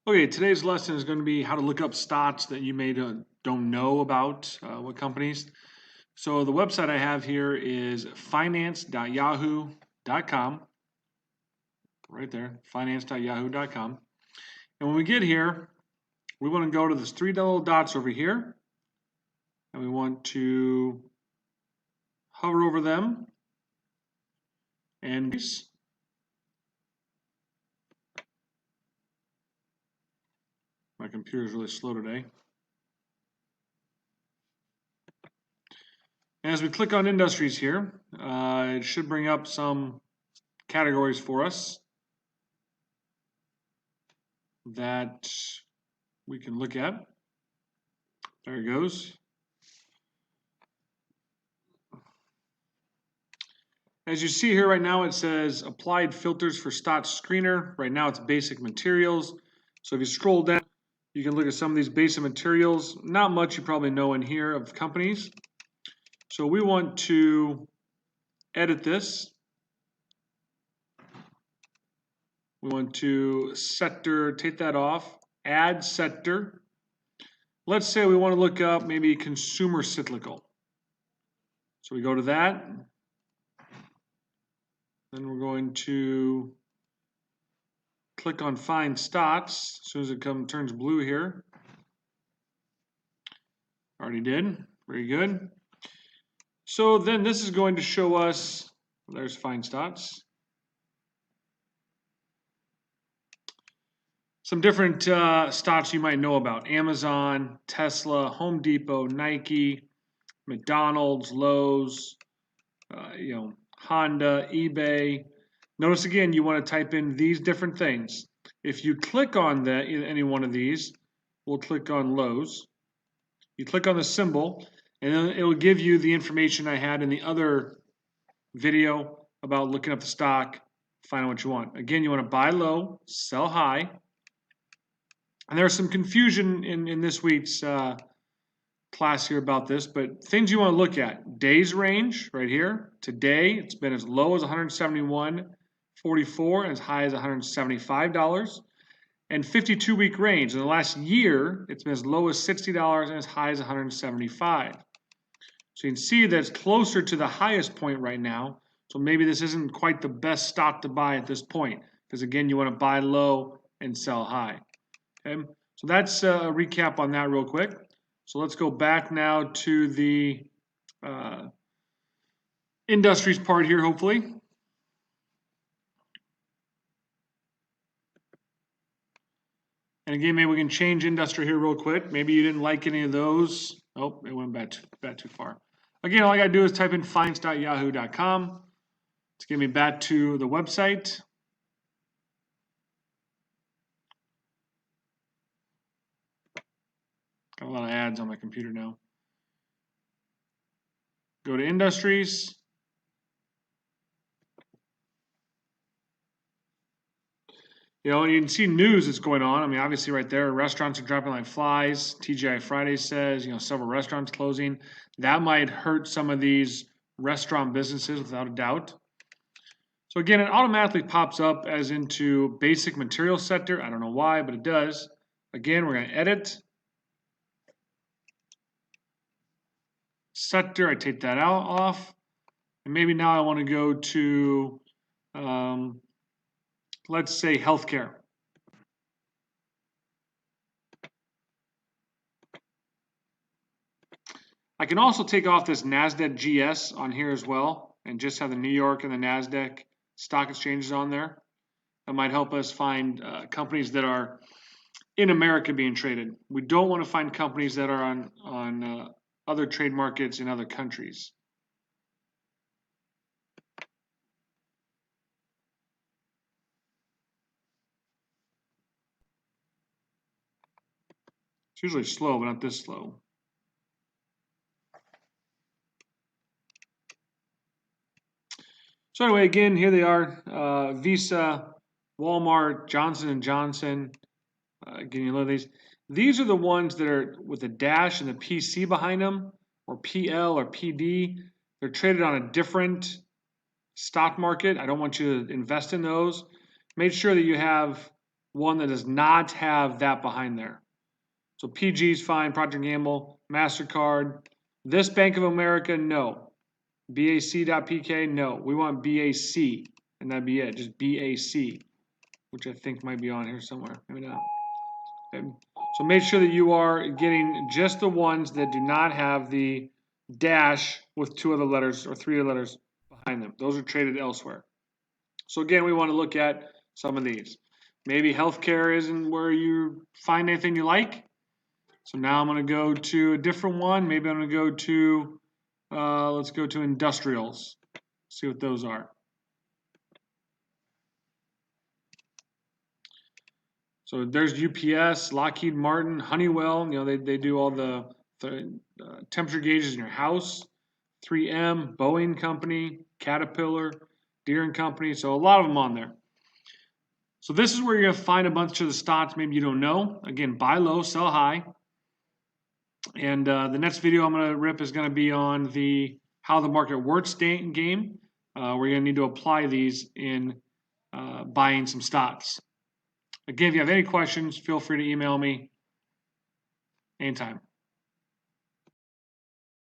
Okay, today's lesson is going to be how to look up stocks that you may don't know about, what companies. So the website I have here is finance.yahoo.com, right there, finance.yahoo.com. And when we get here, we want to go to these three little dots over here, and we want to hover over them, and my computer is really slow today. And as we click on industries here, it should bring up some categories for us that we can look at. There it goes. As you see here right now, it says applied filters for stock screener. Right now it's basic materials. So if you scroll down, you can look at some of these basic materials. Not much you probably know in here of companies. So we want to edit this. We want to sector, take that off, add sector. Let's say we want to look up maybe consumer cyclical. So we go to that. Then we're going to click on find stocks as soon as it turns blue here. Already did. Very good. So then this is going to show us, there's find stocks. Some different stocks you might know about. Amazon, Tesla, Home Depot, Nike, McDonald's, Lowe's, Honda, eBay. Notice again, you want to type in these different things. If you click on any one of these, we'll click on Lowe's. You click on the symbol, and then it will give you the information I had in the other video about looking up the stock, finding what you want. Again, you want to buy low, sell high. And there's some confusion in this week's class here about this, but things you want to look at. Days range right here. Today, it's been as low as $171.44 and as high as $175. And 52-week range. In the last year, it's been as low as $60 and as high as $175. So you can see that it's closer to the highest point right now. So maybe this isn't quite the best stock to buy at this point, because again, you want to buy low and sell high. Okay, so that's a recap on that real quick. So let's go back now to the industries part here, hopefully. And again, maybe we can change industry here real quick. Maybe you didn't like any of those. Oh, it went back too far. Again, all I gotta do is type in finance.yahoo.com to get me back to the website. Got a lot of ads on my computer now. Go to industries. You know, you can see news that's going on. I mean, obviously right there, restaurants are dropping like flies. TGI Fridays says, several restaurants closing. That might hurt some of these restaurant businesses without a doubt. So again, it automatically pops up as into basic material sector. I don't know why, but it does. Again, we're going to edit. Sector, I take that off. And maybe now I want to go to, let's say, healthcare. I can also take off this NASDAQ GS on here as well and just have the New York and the NASDAQ stock exchanges on there. That might help us find companies that are in America being traded. We don't want to find companies that are on other trade markets in other countries. It's usually slow, but not this slow. So anyway, again, here they are, Visa, Walmart, Johnson & Johnson. Again, you know these. These are the ones that are with a dash and the PC behind them, or PL or PD. They're traded on a different stock market. I don't want you to invest in those. Make sure that you have one that does not have that behind there. So PG is fine, Procter & Gamble, MasterCard. This Bank of America, no. BAC.PK, no. We want BAC, and that'd be it, just BAC, which I think might be on here somewhere. Maybe not. Okay. So make sure that you are getting just the ones that do not have the dash with 2 other letters or 3 other letters behind them. Those are traded elsewhere. So again, we want to look at some of these. Maybe healthcare isn't where you find anything you like. So now I'm going to go to a different one. Maybe I'm going to go to, let's go to industrials. See what those are. So there's UPS, Lockheed Martin, Honeywell. You know, they do all the temperature gauges in your house. 3M, Boeing Company, Caterpillar, Deere & Company. So a lot of them on there. So this is where you're going to find a bunch of the stocks maybe you don't know. Again, buy low, sell high. And the next video I'm going to rip is going to be on the how the market works game. We're going to need to apply these in buying some stocks. Again, if you have any questions, feel free to email me anytime.